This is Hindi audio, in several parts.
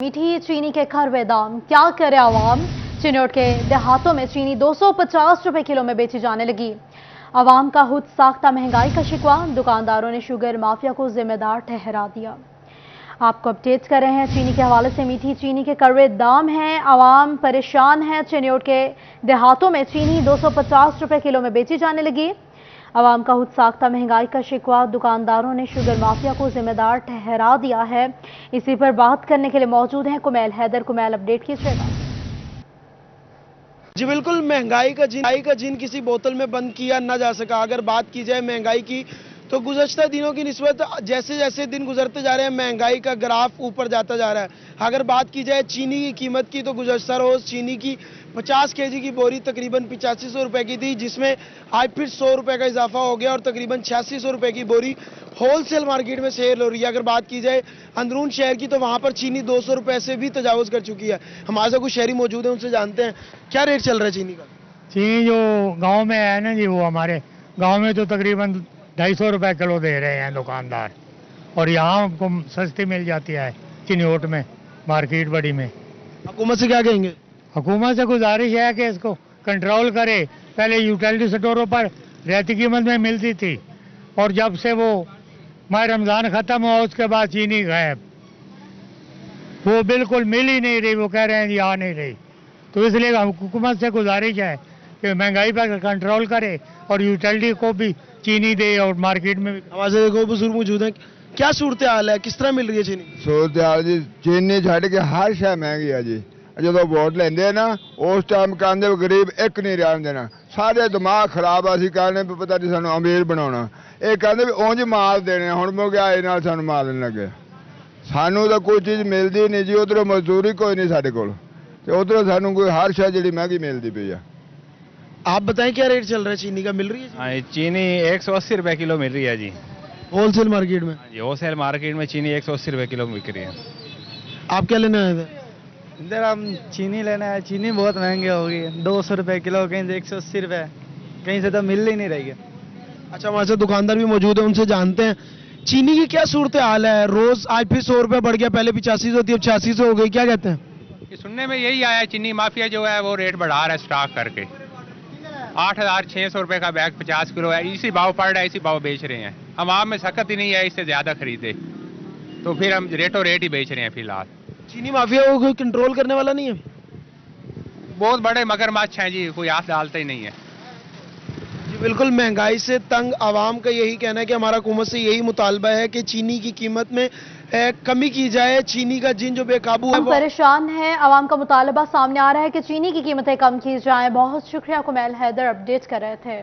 मीठी चीनी के खरवे दाम, क्या करे आवाम। चिन्नौट के देहातों में चीनी 250 रुपए किलो में बेची जाने लगी। आवाम का खुद साख्ता महंगाई का शिकवा, दुकानदारों ने शुगर माफिया को जिम्मेदार ठहरा दिया। आपको अपडेट कर रहे हैं चीनी के हवाले से। मीठी चीनी के कड़वे दाम हैं, आवाम परेशान है। चिन्नौट के देहातों में चीनी 250 रुपए किलो में बेची जाने लगी। आवाम का खुद साख्ता महंगाई का शिकवा, दुकानदारों ने शुगर माफिया को जिम्मेदार ठहरा दिया है। इसी पर बात करने के लिए मौजूद हैं कुमैल हैदर। कुमैल, अपडेट कीजिएगा। जी बिल्कुल, महंगाई का जिन किसी बोतल में बंद किया ना जा सका। अगर बात की जाए महंगाई की तो गुज़श्ता दिनों की निस्बत जैसे जैसे दिन गुजरते जा रहे हैं महंगाई का ग्राफ ऊपर जाता जा रहा है। अगर बात की जाए चीनी की कीमत की तो गुज़श्ता रोज चीनी की 50 केजी की बोरी तकरीबन 8500 रुपए की थी, जिसमें आज फिर 100 रुपए का इजाफा हो गया और तकरीबन 8600 रुपए की बोरी होलसेल मार्केट में सेल हो रही है। अगर बात की जाए अंदरून शहर की तो वहां पर चीनी 200 रुपए से भी तजावुज कर चुकी है। हमारे साथ कुछ शहरी मौजूद है, उनसे जानते हैं क्या रेट चल रहा है चीनी का। चीनी जो गांव में है ना जी, वो हमारे गांव में तो तकरीबन 250 रुपए किलो दे रहे हैं दुकानदार, और यहाँ हमको सस्ती मिल जाती है चिन्नौट में, मार्केट बड़ी में। हुकूमत से क्या कहेंगे? हुकूमत से गुजारिश है कि इसको कंट्रोल करे। पहले यूटिलिटी स्टोरों पर रहती कीमत में मिलती थी, और जब से वो माह रमज़ान ख़त्म हुआ उसके बाद चीनी गायब, वो बिल्कुल मिल ही नहीं रही। वो कह रहे हैं जी आ नहीं रही। तो इसलिए हुकूमत से गुजारिश है कि महंगाई पर कंट्रोल करे और यूटिलिटी को भी चीनी दे, और मार्केट में हमारे साथ देखो बुजुर्ग मौजूद हैं। क्या सूरत हाल है, किस तरह मिल रही है चीनी? सूरत हाल जी, चीनी छड़ के हर शय महंगी है जी। जो वोट लेंदे ना उस टाइम कहते गरीब एक नहीं रहन देना, सारे दिमाग खराब। असी कहने भी पता नहीं सानू अमीर बनाना, ये कहते भी उंज माल देने, हुण महंगाई नाल सानू मारन लगे। सानू तो कोई चीज़ मिलती नहीं जी, उधरों मजदूरी कोई नहीं साडे कोल, ते उधरों सानू कोई हर शय जिहड़ी महंगी मिलती पई है। आप बताएं क्या रेट चल रहा है चीनी का, मिल रही है? हाँ, चीनी 180 रुपए किलो मिल रही है जी। होलसेल मार्केट में? हाँ जी, होलसेल मार्केट में चीनी 180 रुपए किलो बिक रही है। आप क्या लेने आए थे? इधर हम चीनी लेना है। चीनी बहुत महंगी हो गई है, 200 रुपए किलो, कहीं से 180 रुपए, कहीं से तो मिल ही नहीं रही है। अच्छा, हमारे साथ दुकानदार भी मौजूद है, उनसे जानते हैं चीनी की क्या सूरत हाल है। रोज आज फिर 100 रुपए बढ़ गया, पहले 8500 थी अब 8600 हो गई, क्या कहते हैं? ये सुनने में यही आया, चीनी माफिया जो है वो रेट बढ़ा रहा है स्टॉक करके। 8600 रुपए का बैग 50 किलो है, इसी भाव पड़ रहा है, इसी भाव बेच रहे हैं। आवाम में सकत ही नहीं है इससे ज्यादा खरीदे, तो फिर हम रेटो रेट ही बेच रहे हैं फिलहाल। चीनी माफिया को कोई कंट्रोल करने वाला नहीं है? बहुत बड़े मगरमच्छ हैं जी, कोई हाथ डालता ही नहीं है। जी बिल्कुल, महंगाई से तंग आवाम का यही कहना है कि हमारा हुकूमत से यही मुतालबा है कि चीनी की कीमत में कमी की जाए। चीनी का जिन जो बेकाबू है, परेशान है। आवाम का मुतालबा सामने आ रहा है कि चीनी की कीमतें कम की जाएं। बहुत शुक्रिया कुमैल हैदर, अपडेट कर रहे थे।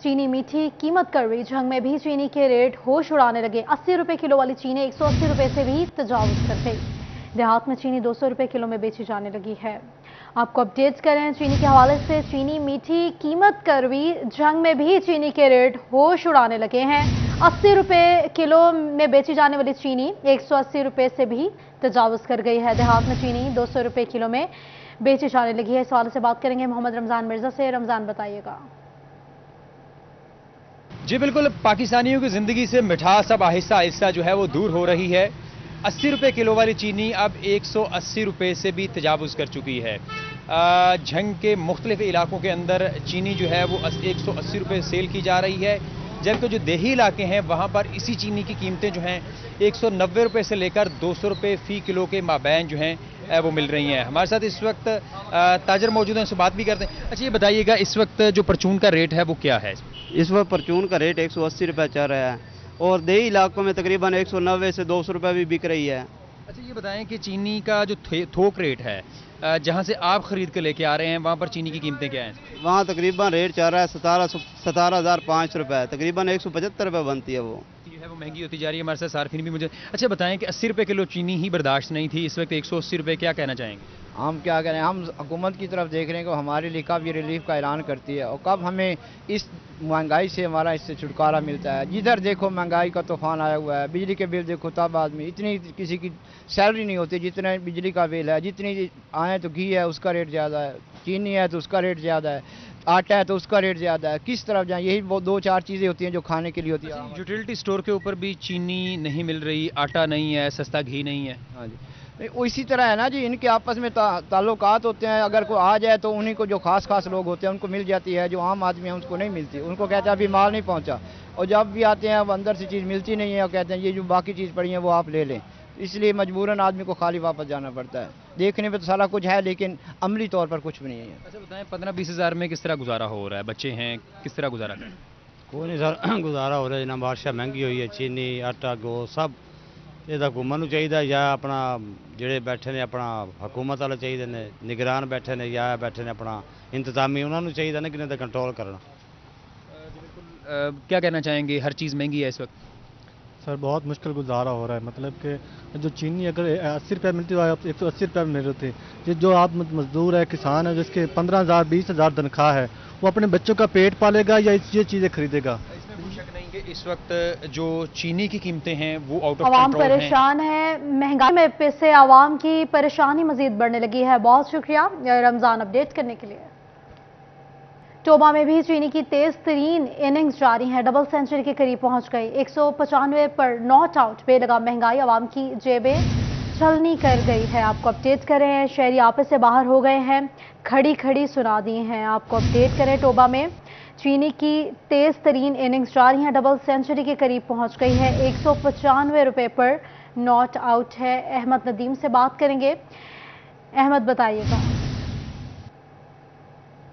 चीनी मीठी कीमत कड़वी, जंग में भी चीनी के रेट होश उड़ाने लगे। 80 रुपए किलो वाली चीनी 180 रुपए से भी तजावुज कर गई। देहात में चीनी 200 रुपए किलो में बेची जाने लगी है। आपको अपडेट करें चीनी के हवाले से। चीनी मीठी कीमत कड़वी, जंग में भी चीनी के रेट होश उड़ाने लगे हैं। 80 रुपए किलो में बेची जाने वाली चीनी 180 रुपए से भी तजावुज कर गई है। देहात में चीनी 200 रुपए किलो में बेची जाने लगी है। इस हवाले से बात करेंगे मोहम्मद रमजान मिर्जा से। रमजान, बताइएगा। जी बिल्कुल, पाकिस्तानियों की ज़िंदगी से मिठास अब आहिस्ता आहिस्ता जो है वो दूर हो रही है। 80 रुपए किलो वाली चीनी अब 180 रुपए से भी तजावुज कर चुकी है। झंग के मुख्तलिफ इलाकों के अंदर चीनी जो है वो 180 रुपए सेल की जा रही है, जबकि जो देही इलाके हैं वहाँ पर इसी चीनी की कीमतें जो हैं 190 रुपए से लेकर 200 रुपए फ़ी किलो के माबैन जो हैं वो मिल रही हैं। हमारे साथ इस वक्त ताजर मौजूद हैं, उनसे बात भी करते हैं। अच्छा, ये बताइएगा इस वक्त जो परचून का रेट है वो क्या है? इस वक्त परचून का रेट 180 रुपए चल रहा है, और देही इलाकों में तकरीबन 190 से 200 रुपए भी बिक रही है। अच्छा, ये बताएं कि चीनी का जो थोक रेट है, जहाँ से आप खरीद के लेके आ रहे हैं, वहाँ पर चीनी की कीमतें क्या हैं? वहाँ तकरीबन रेट चल रहा है 17,500 रुपए, तकरीबन 175 रुपए बनती है। वो जो है वो महंगी होती जा रही है। हमारे साथ सार्फिन भी मुझे अच्छा बताएं कि 80 रुपए किलो चीनी ही बर्दाश्त नहीं थी, इस वक्त 180 रुपए, क्या कहना चाहेंगे? हम क्या करें, हम हुकूमत की तरफ देख रहे हैं कि हमारे लिए कब ये रिलीफ का ऐलान करती है और कब हमें इस महंगाई से हमारा इससे छुटकारा मिलता है। जिधर देखो महंगाई का तूफान आया हुआ है। बिजली के बिल देखो, तब आदमी इतनी किसी की सैलरी नहीं होती जितना बिजली का बिल है। जितनी आए तो घी है उसका रेट ज़्यादा है, चीनी है तो उसका रेट ज़्यादा है। आटा है तो उसका रेट ज़्यादा है, किस तरफ जाएं? यही वो 2-4 चीज़ें होती हैं जो खाने के लिए होती है। यूटिलिटी स्टोर के ऊपर भी चीनी नहीं मिल रही, आटा नहीं है, सस्ता घी नहीं है। हाँ जी, नहीं, वो इसी तरह है ना जी, इनके आपस में ताल्लुकात होते हैं। अगर कोई आ जाए तो उन्हीं को जो खास लोग होते हैं उनको मिल जाती है, जो आम आदमी है उनको नहीं मिलती। उनको कहते हैं अभी माल नहीं पहुंचा, और जब भी आते हैं अब अंदर से चीज़ मिलती नहीं है और कहते हैं ये जो बाकी चीज़ पड़ी है वो आप ले लें। इसलिए मजबूरन आदमी को खाली वापस जाना पड़ता है। देखने में तो सारा कुछ है लेकिन अमली तौर पर कुछ भी नहीं है। अच्छा बताएं, 15-20 हज़ार में किस तरह गुजारा हो रहा है? बच्चे हैं, किस तरह गुजारा करें? कोई नहीं सर गुजारा हो रहा है जनाब, बादशाह महंगी हुई है, चीनी आटा गो सब ਇਹਦਾ ਘੁੰਮਣ ਨੂੰ ਚਾਹੀਦਾ ਜਾਂ ਆਪਣਾ ਜਿਹੜੇ ਬੈਠੇ ਨੇ ਆਪਣਾ ਹਕੂਮਤ ਵਾਲੇ ਚਾਹੀਦੇ ਨੇ, ਨਿਗਰਾਨ ਬੈਠੇ ਨੇ ਜਾਂ ਬੈਠੇ ਨੇ ਆਪਣਾ ਇੰਤਜ਼ਾਮੀ, ਉਹਨਾਂ ਨੂੰ ਚਾਹੀਦਾ ਨਾ ਕਿ ਇਹਨਾਂ ਦਾ ਕੰਟਰੋਲ ਕਰਨਾ। क्या कहना चाहेंगे? हर चीज़ महंगी है इस वक्त। सर बहुत मुश्किल गुजारा हो रहा है, मतलब कि जो चीनी अगर 80 रुपये मिलती है 180 रुपये मिल रही थी। जो आप मजदूर है, किसान है, जिसके 15,000 20,000 तनख्वाह है, वो अपने बच्चों का पेट पालेगा या ये चीज़ें खरीदेगा? इसमें कोई शक नहीं कि इस वक्त जो चीनी की कीमतें हैं वो आउट ऑफ आवाम कंट्रोल हैं। परेशान है, महंगाई में से आवाम की परेशानी मजीद बढ़ने लगी है। बहुत शुक्रिया रमजान अपडेट करने के लिए। टोबा में भी चीनी की तेज तरीन इनिंग्स जारी है, डबल सेंचुरी के करीब पहुंच गई। 195 पर नॉट आउट। बेलगाम महंगाई आवाम की जेबें छलनी कर गई है। आपको अपडेट कर रहे हैं, शहरी आपस से बाहर हो गए हैं, खड़ी खड़ी सुना दी हैं। आपको अपडेट करें, टोबा में चीनी की तेज तरीन इनिंग्स जारी है, डबल सेंचुरी के करीब पहुंच गई है। 195 रुपए पर नॉट आउट है। अहमद नदीम से बात करेंगे। अहमद बताइएगा।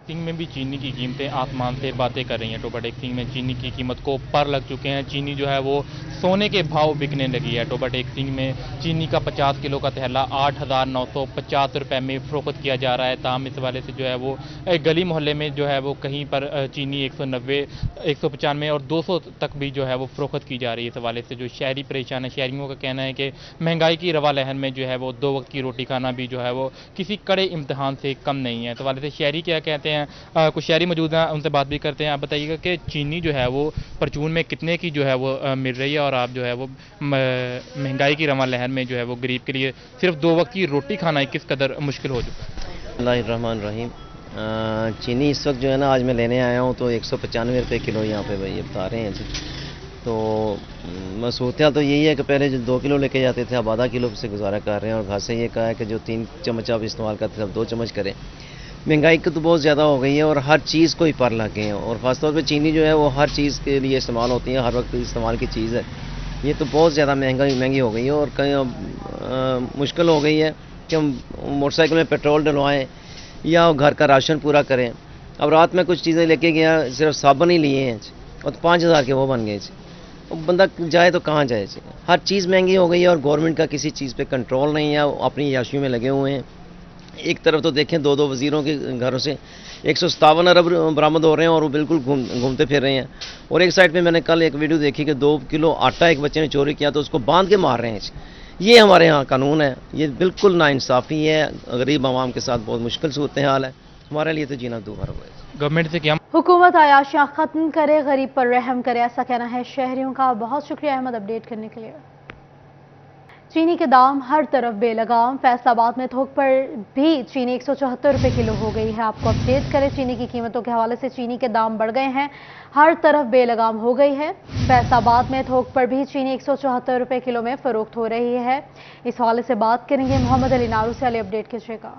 सिंह में भी चीनी की कीमतें आसमान से बातें कर रही हैं। टोबाटेक सिंह में चीनी की कीमत को पर लग चुके हैं। चीनी जो है वो सोने के भाव बिकने लगी है। टोबाटेक सिंह में चीनी का 50 किलो का थैला 8,950 रुपए में फरोख्त किया जा रहा है। ताम इस वाले से जो है वो गली मोहल्ले में जो है वो कहीं पर चीनी 190, 195 और 200 तक भी जो है वो फरोख्त की जा रही है। इस हवाले से जो शहरी परेशान है, शहरियों का कहना है कि महंगाई की रवा लहर में जो है वो 2 वक्त की रोटी खाना भी जो है वो किसी कड़े इम्तहान से कम नहीं है। इस हवाले से शहरी क्या कहते हैं, कुछ शहरी मौजूद हैं, उनसे बात भी करते हैं। आप बताइएगा कि चीनी जो है वो परचून में कितने की जो है वो मिल रही है, और आप जो है वो महंगाई की रवा लहर में जो है वो गरीब के लिए सिर्फ 2 वक्त की रोटी खाना किस कदर मुश्किल हो चुका है? बिस्मिल्लाहिर्रहमानिर्रहीम। चीनी इस वक्त जो है ना, आज मैं लेने आया हूँ तो 195 रुपये किलो यहाँ पे भाई बता रहे हैं जी। तो सूरत तो यही है कि पहले जो 2 किलो लेके जाते थे अब आधा किलो से गुजारा कर रहे हैं, और घर से ये कहा है कि जो 3 चम्मच आप इस्तेमाल करते थे अब 2 चम्मच करें। महंगाई तो बहुत ज़्यादा हो गई है और हर चीज़ को ही पर लग गए हैं, और ख़ासतौर पे चीनी जो है वो हर चीज़ के लिए इस्तेमाल होती है, हर वक्त इस्तेमाल की चीज़ है। ये तो बहुत ज़्यादा महंगी हो गई है, और कहीं मुश्किल हो गई है कि हम मोटरसाइकिल में पेट्रोल डलवाएं या घर का राशन पूरा करें। अब रात में कुछ चीज़ें लेके गया, सिर्फ साबुन ही लिए हैं और 5,000 के वो बन गए। बंदा जाए तो कहाँ जाए? हर चीज़ महंगी हो गई है और गवर्नमेंट का किसी चीज़ पे कंट्रोल नहीं है, अपनी याशियों में लगे हुए हैं। एक तरफ तो देखें 2-2 वज़ीरों के घरों से 157 अरब बरामद हो रहे हैं और वो बिल्कुल घूमते फिर रहे हैं। और एक साइड पे मैंने कल एक वीडियो देखी कि 2 किलो आटा एक बच्चे ने चोरी किया तो उसको बांध के मार रहे हैं। ये हमारे यहाँ कानून है, ये बिल्कुल नाइंसाफ़ी है। गरीब आवाम के साथ बहुत मुश्किल सूरत हाल है, हमारे लिए तो जीना दूभर हो गया। गवर्नमेंट से क्या हुकूमत आयाशियाँ ख़त्म करे, गरीब पर रहम करे, ऐसा कहना है शहरियों का। बहुत शुक्रिया अहमद अपडेट करने के लिए। चीनी के दाम हर तरफ बेलगाम। फैसलाबाद में थोक पर भी चीनी 174 रुपये किलो हो गई है। आपको अपडेट करें, चीनी की कीमतों के हवाले से चीनी के दाम बढ़ गए हैं, हर तरफ बेलगाम हो गई है। फैसलाबाद में थोक पर भी चीनी 174 रुपये किलो में फरोख्त हो रही है। इस हवाले से बात करेंगे मोहम्मद अली नारू से। अली अपडेट कीजिएगा।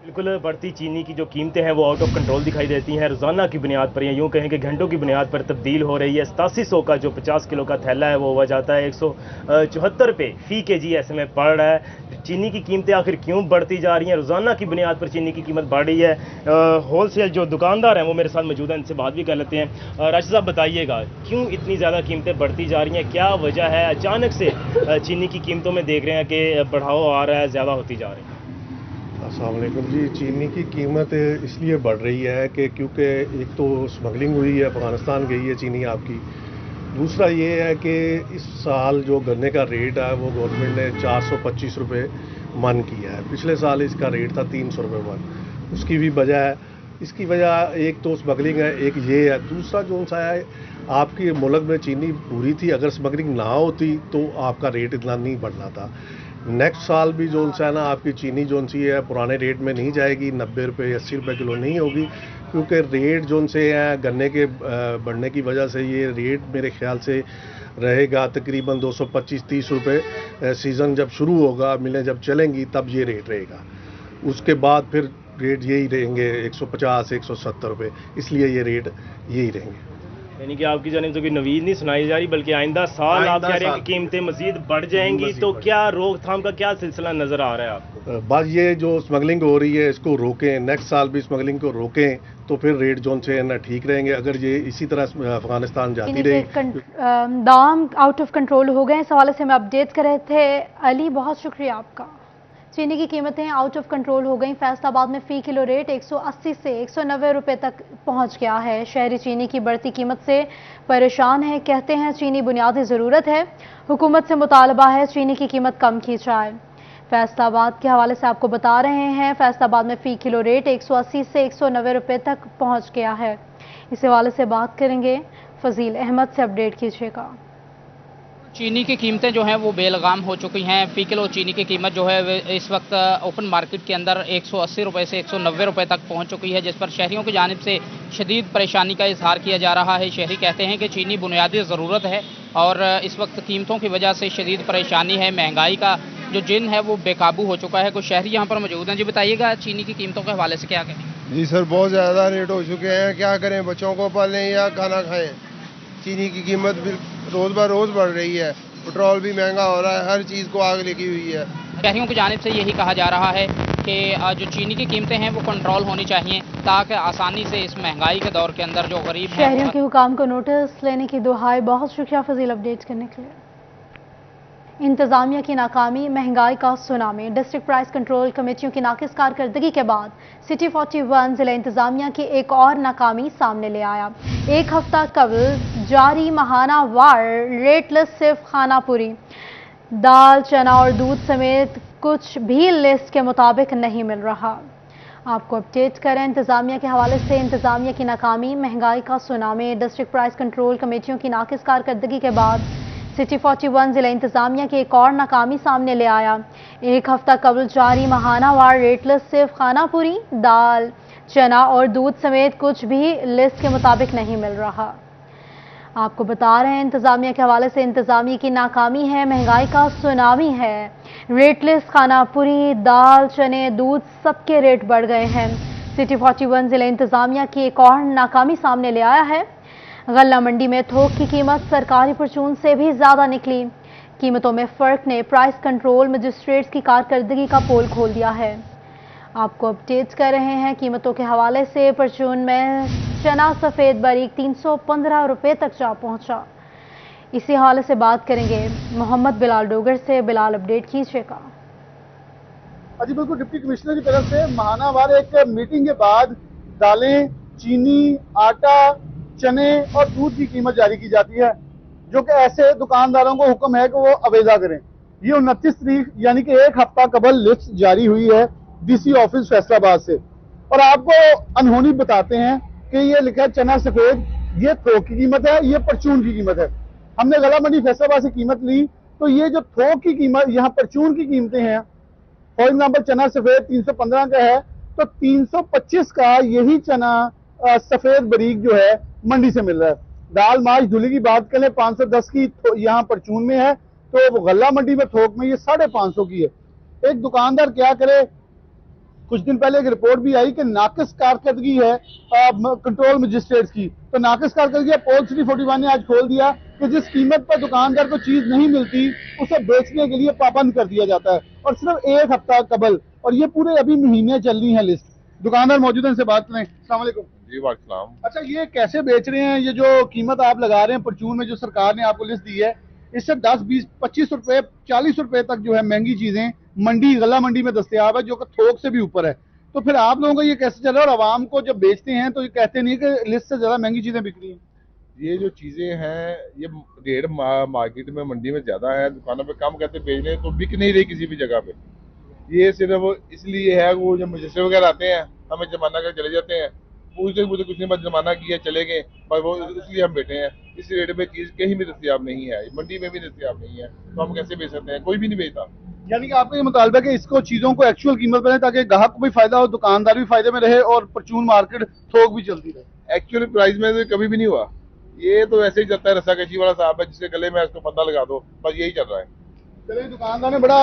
बिल्कुल, बढ़ती चीनी की जो कीमतें हैं वो आउट ऑफ कंट्रोल दिखाई देती हैं। रोज़ाना की बुनियाद पर या यूँ कहें कि घंटों की बुनियाद पर तब्दील हो रही है। 8700 का जो 50 किलो का थैला है वो हुआ जाता है 174 रुपये फ़ी केजी ऐसे में पड़ रहा है। चीनी की कीमतें आखिर क्यों बढ़ती जा रही हैं? रोज़ाना की बुनियाद पर चीनी की कीमत बढ़ रही है। होल सेल जो दुकानदार हैं वो मेरे साथ मौजूद हैं, इनसे बात भी कर लेते हैं। राशिद साहब बताइएगा, क्यों इतनी ज़्यादा कीमतें बढ़ती जा रही हैं? क्या वजह है? अचानक से चीनी की कीमतों में देख रहे हैं कि बढ़ाव आ रहा है, ज़्यादा होती जा रही है। अस्सलाम वालेकुम जी। चीनी की कीमत इसलिए बढ़ रही है कि क्योंकि एक तो स्मगलिंग हुई है, अफ़गानिस्तान गई है चीनी आपकी। दूसरा ये है कि इस साल जो गन्ने का रेट है वो गवर्नमेंट ने 425 रुपये मन किया है। पिछले साल इसका रेट था 300 रुपये मन। उसकी भी वजह है, इसकी वजह एक तो स्मगलिंग है, एक ये है। दूसरा जो सा है, आपके मुल्क में चीनी पूरी थी, अगर स्मगलिंग ना होती तो आपका रेट इतना नहीं बढ़ना था। नेक्स्ट साल भी जो है ना आपकी चीनी जो सी है पुराने रेट में नहीं जाएगी, 90 रुपये 80 रुपये किलो नहीं होगी, क्योंकि रेट जो से हैं गन्ने के बढ़ने की वजह से ये रेट मेरे ख्याल से रहेगा तकरीबन 225-30 रुपये। सीज़न जब शुरू होगा, मिलें जब चलेंगी तब ये रेट रहेगा, उसके बाद फिर रेट यही रहेंगे 150-170 रुपये, इसलिए ये रेट यही रहेंगे। यानी कि आपकी जानिब से कोई नवीद नहीं सुनाई जा रही, बल्कि आइंदा साल आप कह रहे हैं कि कीमतें मजीद बढ़ जाएंगी, तो क्या रोकथाम का क्या सिलसिला नजर आ रहा है आपको? बस ये जो स्मगलिंग हो रही है इसको रोकें, नेक्स्ट साल भी स्मगलिंग को रोकें तो फिर रेट जोन से ना ठीक रहेंगे। अगर ये इसी तरह अफगानिस्तान जाती रही, दाम आउट ऑफ कंट्रोल हो गए, इस हवाले से मैं अपडेट कर रहे थे। अली, बहुत शुक्रिया आपका। चीनी की कीमतें आउट ऑफ कंट्रोल हो गई। फैसलाबाद में फ़ी किलो रेट 180 से 190 रुपए तक पहुंच गया है। शहरी चीनी की बढ़ती कीमत से परेशान है, कहते हैं चीनी बुनियादी ज़रूरत है, हुकूमत से मुतालबा है चीनी की कीमत कम की जाए। फैसलाबाद के हवाले से आपको बता रहे हैं, फैसलाबाद में फ़ी किलो रेट 180 से 190 रुपए तक पहुँच गया है। इस हवाले से बात करेंगे, फजील अहमद से अपडेट कीजिएगा। चीनी की कीमतें जो हैं वो बेलगाम हो चुकी हैं। फ़ी किलो चीनी की कीमत जो है इस वक्त ओपन मार्केट के अंदर 180 रुपये से 190 रुपये तक पहुंच चुकी है, जिस पर शहरियों की जानिब से शदीद परेशानी का इजहार किया जा रहा है। शहरी कहते हैं कि चीनी बुनियादी ज़रूरत है और इस वक्त कीमतों की वजह से शदीद परेशानी है। महंगाई का जो जिन है वो बेकाबू हो चुका है। कुछ शहरी यहाँ पर मौजूद हैं। जी बताइएगा, चीनी की कीमतों के हवाले से क्या कहें? जी सर, बहुत ज़्यादा रेट हो चुके हैं, क्या करें, बच्चों को पालें या खाना खाएं। चीनी की कीमत भी रोज़ ब रोज़ बढ़ रही है, पेट्रोल भी महंगा हो रहा है, हर चीज़ को आग लगी हुई है। शहरियों की जानिब से यही कहा जा रहा है कि जो चीनी की कीमतें हैं वो कंट्रोल होनी चाहिए, ताकि आसानी से इस महंगाई के दौर के अंदर जो गरीब शहरियों के हुकाम को नोटिस लेने की दुहाई। बहुत शुक्रिया फजील अपडेट करने के लिए। इंतजामिया की नाकामी, महंगाई का सुनामी। डिस्ट्रिक्ट प्राइस कंट्रोल कमेटियों की नाकिस कारकर्दगी के बाद सिटी 41 जिला इंतजामिया की एक और नाकामी सामने ले आया। एक हफ्ता कबल जारी माहाना वार रेट लिस्ट सिर्फ खानापुरी, दाल, चना और दूध समेत कुछ भी लिस्ट के मुताबिक नहीं मिल रहा। आपको अपडेट करें इंतजामिया के हवाले से। इंतजामिया की नाकामी, महंगाई का सुनामी। डिस्ट्रिक्ट प्राइस कंट्रोल कमेटियों की नाकिस कारकर्दगी के बाद सिटी 41 जिला इंतजामिया की एक और नाकामी सामने ले आया। एक हफ्ता कबल जारी माहाना वार रेट लिस्ट सिर्फ खानापुरी, दाल, चना और दूध समेत कुछ भी लिस्ट के मुताबिक नहीं मिल रहा। आपको बता रहे हैं इंतजामिया के हवाले से, इंतजामिया की नाकामी है, महंगाई का सुनामी है। रेट लिस्ट खानापुरी, दाल, चने, दूध सबके रेट बढ़ गए हैं। सिटी 41 जिला इंतजामिया की एक और नाकामी सामने ले आया है। गल्ला मंडी में थोक की कीमत सरकारी परचून से भी ज्यादा निकली। कीमतों में फर्क ने प्राइस कंट्रोल मजिस्ट्रेट्स की कारकर्दगी का पोल खोल दिया है। आपको अपडेट कर रहे हैं कीमतों के हवाले से। परचून में चना सफेद बारीक 315 रुपए तक जा पहुंचा। इसी हवाले से बात करेंगे मोहम्मद बिलाल डोगर से। बिलाल, अपडेट कीजिएगा। जी बिल्कुल, डिप्टी कमिश्नर की तरफ से माहानावार एक मीटिंग के बाद दालें, चीनी, आटा, चने और दूध की कीमत जारी की जाती है, जो कि ऐसे दुकानदारों को हुक्म है कि वो अवेजा करें। ये 29 तारीख यानी कि एक हफ्ता कबल लिस्ट जारी हुई है डीसी ऑफिस फैसलाबाद से। और आपको अनहोनी बताते हैं कि ये लिखा है चना सफेद, ये थोक की कीमत है, ये परचून की कीमत है। हमने गला मंडी फैसलाबाद से कीमत ली तो ये जो थोक की कीमत, यहाँ परचून की कीमतें हैं, फॉर एग्जाम्पल चना सफेद 315 का है तो 325 का यही चना सफेद बारीक जो है मंडी से मिल रहा है। दाल माश धुली की बात करें 510 की यहाँ परचून में है, तो गल्ला मंडी में थोक में ये 550 की है। एक दुकानदार क्या करे, कुछ दिन पहले एक रिपोर्ट भी आई कि नाकिस कारकर्दगी है कंट्रोल मजिस्ट्रेट्स की, तो नाकिस कारकर्दगी पोल सिटी 41 ने आज खोल दिया कि जिस कीमत पर दुकानदार को चीज नहीं मिलती उसे बेचने के लिए पाबंद कर दिया जाता है, और सिर्फ एक हफ्ता कबल, और ये पूरे अभी महीने चल रही है लिस्ट। दुकानदार मौजूद हैं, से बात करें। अस्सलाम वालेकुम। जी वालेकुम। अच्छा, ये कैसे बेच रहे हैं, ये जो कीमत आप लगा रहे हैं परचून में, जो सरकार ने आपको लिस्ट दी है, इससे 10, 20, 25 रुपए, 40 रुपए तक जो है महंगी चीजें मंडी, गला मंडी में दस्तयाब है, जो कि थोक से भी ऊपर है। तो फिर आप लोगों को ये कैसे चल रहा है, और आवाम को जब बेचते हैं तो ये कहते नहीं कि लिस्ट से ज्यादा महंगी चीजें बिक रही हैं? ये जो चीजें हैं, ये रेट मार्केट में मंडी में ज्यादा है, दुकानों पे कम कहते बेच रहे हैं, तो बिक नहीं रही किसी भी जगह पे। ये सिर्फ इसलिए है, वो जो मजिस्ट्रेट वगैरह आते हैं, हमें जमाना कर चले जाते हैं, पूछते मुझे कुछ नहीं बस जमाना किया चले गए, पर वो इसलिए हम बैठे हैं। इस रेट में चीज कहीं भी दस्तयाब नहीं है, मंडी में भी दस्तयाब नहीं है, तो हम कैसे बेच सकते हैं? कोई भी नहीं बेचता। यानी कि आपका ये मुतालबा है कि इसको चीजों को एक्चुअल कीमत पर ताकि ग्राहक को भी फायदा हो, दुकानदार भी फायदे में रहे और परचून मार्केट थोक भी चलती रहे। एक्चुअली प्राइस में तो कभी भी नहीं हुआ, ये तो वैसे ही चलता है, रस्साकशी वाला साहब है जिसके गले में इसको पता लगा दो, बस यही चल रहा है। चलिए, दुकानदार ने बड़ा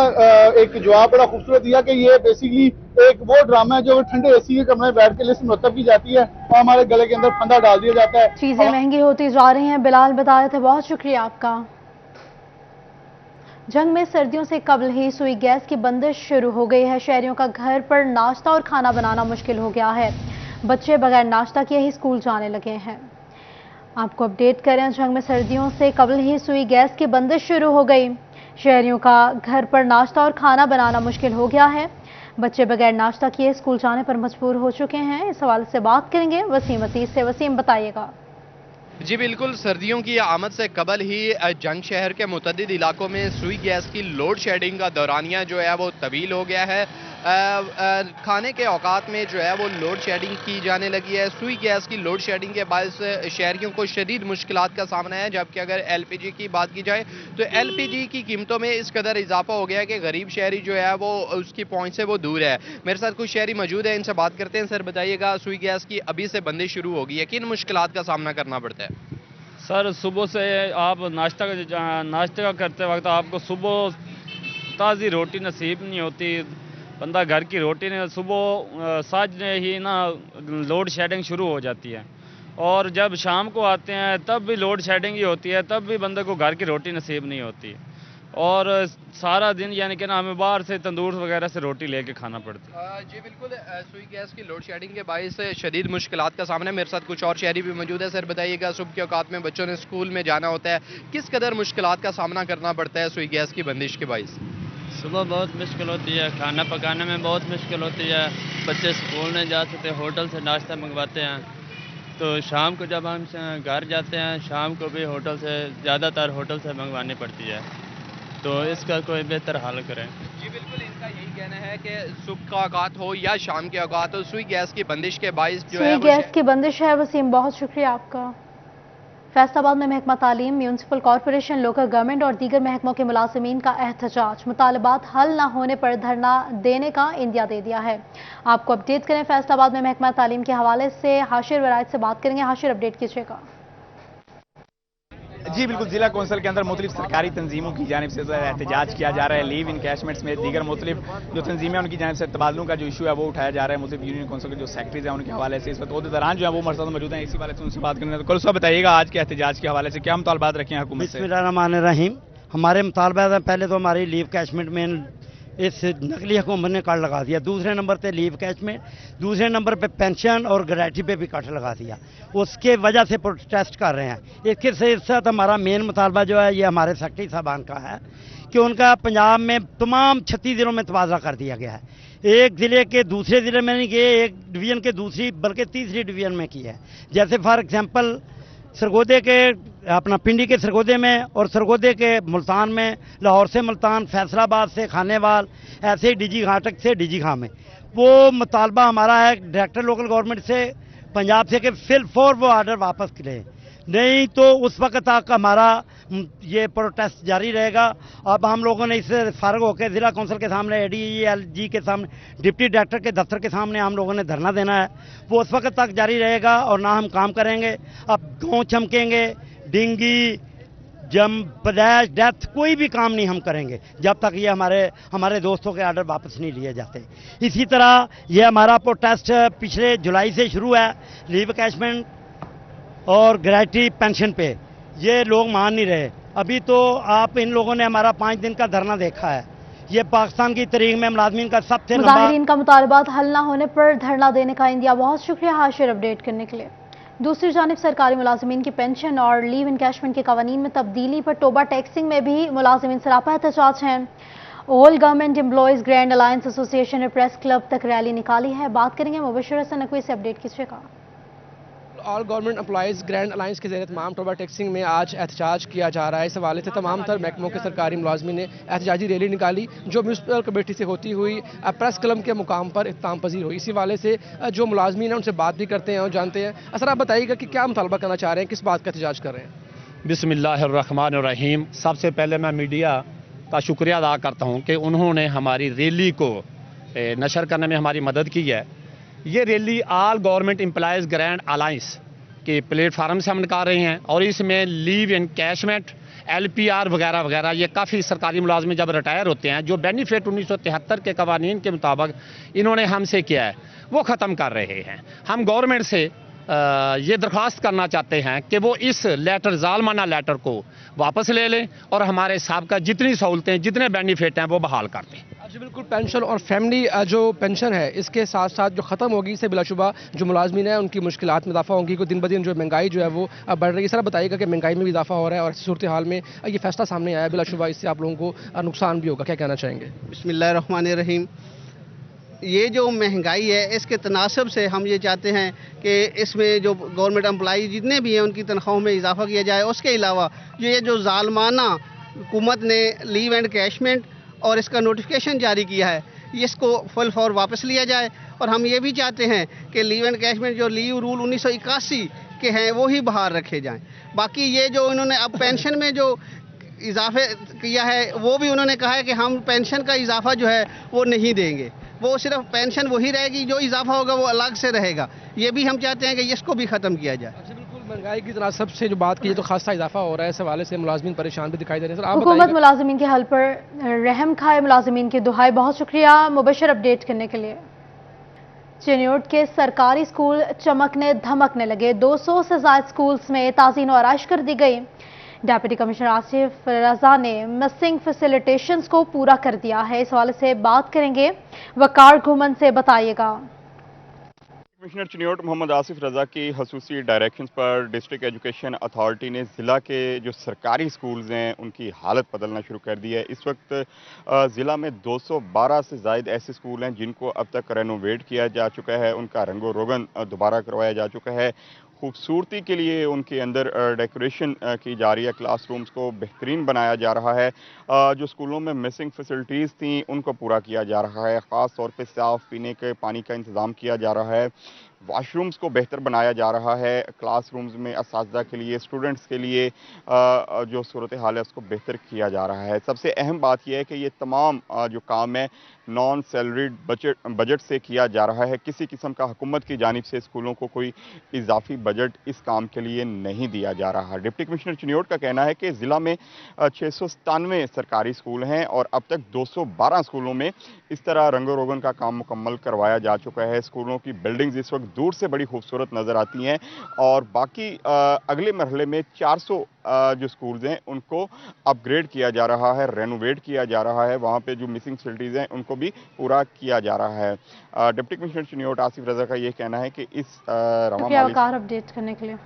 एक जवाब बड़ा खूबसूरत दिया कि ये बेसिकली एक वो ड्रामा है जो ठंडे एसी के कमरे में बैठ के लिस्ट मुरतब की जाती है और हमारे गले के अंदर फंदा डाल दिया जाता है। चीजें महंगी होती जा रही हैं, बिलाल बता रहे थे, बहुत शुक्रिया आपका। जंग में सर्दियों से कबल ही सुई गैस की बंदिश शुरू हो गई है। शहरियों का घर पर नाश्ता और खाना बनाना मुश्किल हो गया है। बच्चे बगैर नाश्ता किए ही स्कूल जाने लगे हैं। आपको अपडेट करें, जंग में सर्दियों से कबल ही सुई गैस की बंदिश शुरू हो गई। शहरियों का घर पर नाश्ता और खाना बनाना मुश्किल हो गया है। बच्चे बगैर नाश्ता किए स्कूल जाने पर मजबूर हो चुके हैं। इस हवाले से बात करेंगे वसीम अतीस से। वसीम, बताइएगा। जी बिल्कुल, सर्दियों की आमद से कबल ही जंग शहर के मुतअद्दिद इलाकों में सुई गैस की लोड शेडिंग का दौरानिया जो है वो तवील हो गया है। खाने के औकात में जो है वो लोड शेडिंग की जाने लगी है। सुई गैस की लोड शेडिंग के बायस शहरियों को शदीद मुश्किलात का सामना है। जबकि अगर LPG की बात की जाए तो LPG की कीमतों में इस कदर इजाफा हो गया है कि गरीब शहरी जो है वो उसकी पहुंच से वो दूर है। मेरे साथ कुछ शहरी मौजूद है, इनसे बात करते हैं। सर बताइएगा, सुई गैस की अभी से बंदिश शुरू होगी है, किन मुश्किलात का सामना करना पड़ता है? सर, सुबह से आप नाश्ते का करते वक्त आपको सुबह ताज़ी रोटी नसीब नहीं होती। बंदा घर की रोटी ने सुबह साजने ही ना लोड शेडिंग शुरू हो जाती है, और जब शाम को आते हैं तब भी लोड शेडिंग ही होती है, तब भी बंदे को घर की रोटी नसीब नहीं होती। और सारा दिन यानी कि ना हमें बाहर से तंदूर वगैरह से रोटी लेके खाना पड़ती है। जी बिल्कुल, सुई गैस की लोड शेडिंग के बायस शदीद मुश्किलात का सामना है। मेरे साथ कुछ और शहरी भी मौजूद है। सर बताइएगा, सुबह के औकात में बच्चों ने स्कूल में जाना होता है, किस कदर मुश्किलात का सामना करना पड़ता है सुई गैस की बंदिश के बायस? सुबह बहुत मुश्किल होती है, खाना पकाने में बहुत मुश्किल होती है। बच्चे स्कूल नहीं जा सकते, होटल से नाश्ता मंगवाते हैं, तो शाम को जब हम घर जाते हैं शाम को भी होटल से, ज़्यादातर होटल से मंगवानी पड़ती है। तो इसका कोई बेहतर हल करें। जी बिल्कुल, इनका यही कहना है कि सुबह का औकात हो या शाम के औकात हो, सुई गैस की बंदिश के बायस जो है सुई गैस की बंदिश है। वसीम, बहुत शुक्रिया आपका। फैसलाबाद में महकमा तालीम, म्यूनसिपल कॉरपोरेशन, लोकल गवर्नमेंट और दीगर महकमों के मुलाजिमीन का एहतजाज। मुतालबात हल न होने पर धरना देने का इंदिया दे दिया है। आपको अपडेट करें, फैसलाबाद में महकमा तालीम के हवाले से हाशिर वरायत से बात करेंगे। हाशिर, अपडेट कीजिएगा। जी बिल्कुल, जिला कौंसिल के अंदर मुख्तलिफ सरकारी तंजीमों की जानिब से एहतजाज किया जा रहा है। लीव इनकैशमेंट्स में दीगर मुख्तलिफ जो तंजीमें हैं उनकी जानिब से तबादलों का जो इशू है वो उठाया जा रहा है। मुख्तलिफ यूनियन कौंसिल के जो सेक्रेटरीज हैं उनके हवाले से इस वक्त दौरान जो है वो मरसद मौजूद हैं, इसी वाले से उनसे बात करेंगे। तो कल सुबह बताइएगा, आज के एहतजाज के हवाले से क्या मुतालबात रखे हैं हुकूमत से? बिस्मिल्लाहिर्रहमानिर्रहीम। हमारे मुतालबात हैं, पहले तो हमारी लीव कैशमेंट में इस नकली हुकूमत ने कट लगा दिया, दूसरे नंबर पे लीव कैशमेंट, दूसरे नंबर पे पेंशन और ग्रेट्युटी पे भी कट लगा दिया। उसके वजह से प्रोटेस्ट कर रहे हैं। इसके साथ हमारा मेन मुतालबा जो है ये हमारे सेक्रेटरी साहबान का है कि उनका पंजाब में तमाम 36 ज़िलों में तबादला कर दिया गया है। एक ज़िले के दूसरे ज़िले में नहीं किए, एक डिवीज़न के दूसरी बल्कि तीसरी डिवीज़न में किया है। जैसे फॉर एग्जांपल सरगोदे के अपना पिंडी के सरगोदे में और सरगोदे के मुल्तान में, लाहौर से मुल्तान, फैसलाबाद से खानेवाल, ऐसे ही डीजी घाटक से डीजी खां में। वो मुतालबा हमारा है डायरेक्टर लोकल गवर्नमेंट से पंजाब से कि फिल फॉर वो आर्डर वापस करें, नहीं तो उस वक्त तक हमारा ये प्रोटेस्ट जारी रहेगा। अब हम लोगों ने इससे फारग होकर ज़िला कौंसिल के सामने, ADLG के सामने, डिप्टी डायरेक्टर के दफ्तर के सामने हम लोगों ने धरना देना है। वो उस वक्त तक जारी रहेगा और ना हम काम करेंगे। अब गाँव चमकेंगे, डिंगी, पदैश, डेथ, कोई भी काम नहीं हम करेंगे जब तक ये हमारे दोस्तों के आर्डर वापस नहीं लिए जाते। इसी तरह ये हमारा प्रोटेस्ट पिछले जुलाई से शुरू है। लीव कैशमेंट और ग्रेट्युटी पेंशन पे ये लोग मान नहीं रहे। अभी तो आप इन लोगों ने हमारा 5 दिन का धरना देखा है। ये पाकिस्तान की तारीख में मुलाजमीन का सबसे मुजाहिरीन का मुतालबात हल न होने पर धरना देने का इंदिया। बहुत शुक्रिया हाशिर, अपडेट करने के लिए। दूसरी जानिब सरकारी मुलाजमीन की पेंशन और लीव इनकैशमेंट के कवानीन में तब्दीली पर टोबा टैक्सिंग में भी मुलाजमीन सरापा एहतजाज हैं। All government employees grand alliance association ने प्रेस क्लब तक रैली निकाली है। बात करेंगे मुबशर हसन नकवी से, अपडेट कीजिएगा। All government employees grand alliance के ज़रिए तमाम टोबा टैक्सिंग में आज एहतजाज किया जा रहा है। इस हवाले से तमाम तर महकमों के सरकारी मुलाजमीन ने एहतजाजी रैली निकाली जो म्यूनसिपल कमेटी से होती हुई प्रेस क्लब के मुकाम पर इख्तिताम पजीर हुई। इसी हवाले से जो मुलाजमीन हैं उनसे बात भी करते हैं और जानते हैं। असर आप बताइएगा कि क्या मुतालबा करना चाह रहे हैं, किस बात का एहतजाज कर रहे हैं? बिस्मिल्लाहिर्रहमानिर्रहीम। सबसे पहले मैं मीडिया का शुक्रिया अदा करता हूं कि उन्होंने हमारी रैली को नशर करने में हमारी मदद की है। ये rally all government employees grand alliance के प्लेटफार्म से हम निकाल रहे हैं और इसमें लीव इनकैशमेंट, LPR वगैरह वगैरह, ये काफ़ी सरकारी मुलाजमे जब रिटायर होते हैं जो बेनिफिट 1973 के कवानीन के मुताबिक इन्होंने हमसे किया है वो ख़त्म कर रहे हैं। हम गवर्नमेंट से ये दरख्वास्त करना चाहते हैं कि वो इस लेटर, जालमाना लेटर को वापस ले लें और हमारे साहब जितनी सहूलतें, जितने बेनिफिट हैं वो बहाल कर दें। जी बिल्कुल, पेंशन और फैमिली जो पेंशन है इसके साथ साथ जो ख़त्म होगी इससे बिलाशुबा जो मुलाजमीन है उनकी मुश्किलात में इजाफा होगी, दिन ब दिन जो महंगाई जो है वो बढ़ रही है। सर बताइएगा कि महंगाई में भी इजाफा हो रहा है और ऐसी सूरत हाल में ये फैसला सामने आया, बिलाशुबा इससे आप लोगों को नुकसान भी होगा, क्या कहना चाहेंगे? बिस्मिल्लाहिर्रहमानिर्रहीम। ये जो महंगाई है इसके तनासब से हम ये चाहते हैं कि इसमें जो गवर्नमेंट एम्प्लॉई जितने भी हैं उनकी तनख्वाहों में इजाफा किया जाए। उसके अलावा ये जो जालमाना हुकूमत ने लीव एंड कैशमेंट और इसका नोटिफिकेशन जारी किया है इसको फुल फॉर वापस लिया जाए। और हम ये भी चाहते हैं कि लीव एंड कैशमेंट जो लीव रूल 1981 के हैं वो ही बहाल रखे जाएं। बाकी ये जो इन्होंने अब पेंशन में जो इजाफे किया है वो भी उन्होंने कहा है कि हम पेंशन का इजाफा जो है वो नहीं देंगे, वो सिर्फ पेंशन वही रहेगी, जो इजाफा होगा वो अलग से रहेगा। ये भी हम चाहते हैं कि इसको भी ख़त्म किया जाए। महंगाई की तरह सबसे जो बात की तो खासा इजाफा हो रहा है, इस हवाले से मुलाजमीन परेशान भी दिखाई दे रहे हैं। हुकूमत मुलाजमीन के हल पर रहम खाए मुलाजमीन की दुहाई। बहुत शुक्रिया मुबशर अपडेट करने के लिए। चिन्योट के सरकारी स्कूल चमकने धमकने लगे। 200 से ज़ायद स्कूल्स में ताज़ीन और आराइश कर दी गई। डेप्यूटी कमिश्नर आसिफ रजा ने मिसिंग फैसिलिटेशंस को पूरा कर दिया है। इस हवाले से बात करेंगे वकार घुमन से, बताइएगा। कमिश्नर चिन्योट मोहम्मद आसिफ रजा की खसूसी डायरेक्शंस पर डिस्ट्रिक्ट एजुकेशन अथॉरिटी ने ज़िला के जो सरकारी स्कूल्स हैं उनकी हालत बदलना शुरू कर दी है। इस वक्त ज़िला में 212 से ज़ायद ऐसे स्कूल हैं जिनको अब तक रेनोवेट किया जा चुका है, उनका रंगो रोगन दोबारा करवाया जा चुका है। खूबसूरती के लिए उनके अंदर डेकोरेशन की जा रही है, क्लासरूम्स को बेहतरीन बनाया जा रहा है। जो स्कूलों में मिसिंग फैसिलिटीज़ थी उनको पूरा किया जा रहा है। ख़ास तौर पे साफ़ पीने के पानी का इंतज़ाम किया जा रहा है, वाशरूम्स को बेहतर बनाया जा रहा है, क्लासरूम्स में असातिज़ा के लिए, स्टूडेंट्स के लिए जो सूरत हाल है उसको बेहतर किया जा रहा है। सबसे अहम बात यह है कि ये तमाम जो काम है नॉन सैलरीड बजट से किया जा रहा है। किसी किस्म का हुकूमत की जानिब से स्कूलों को कोई इजाफी बजट इस काम के लिए नहीं दिया जा रहा। डिप्टी कमिश्नर चिन्योट का कहना है कि ज़िला में 697 सरकारी स्कूल हैं और अब तक 212 स्कूलों में इस तरह रंगो रोगन का काम मुकम्मल करवाया जा चुका है। स्कूलों की बिल्डिंग्स इस वक्त दूर से बड़ी खूबसूरत नज़र आती हैं और बाकी अगले मरहले में 400 जो स्कूल्स हैं उनको अपग्रेड किया जा रहा है, रेनोवेट किया जा रहा है, वहाँ पे जो मिसिंग फैसिलिटीज़ हैं उनको भी पूरा किया जा रहा है। डिप्टी कमिश्नर चिन्योट आसिफ रजा का ये कहना है कि इस अपडेट करने के लिए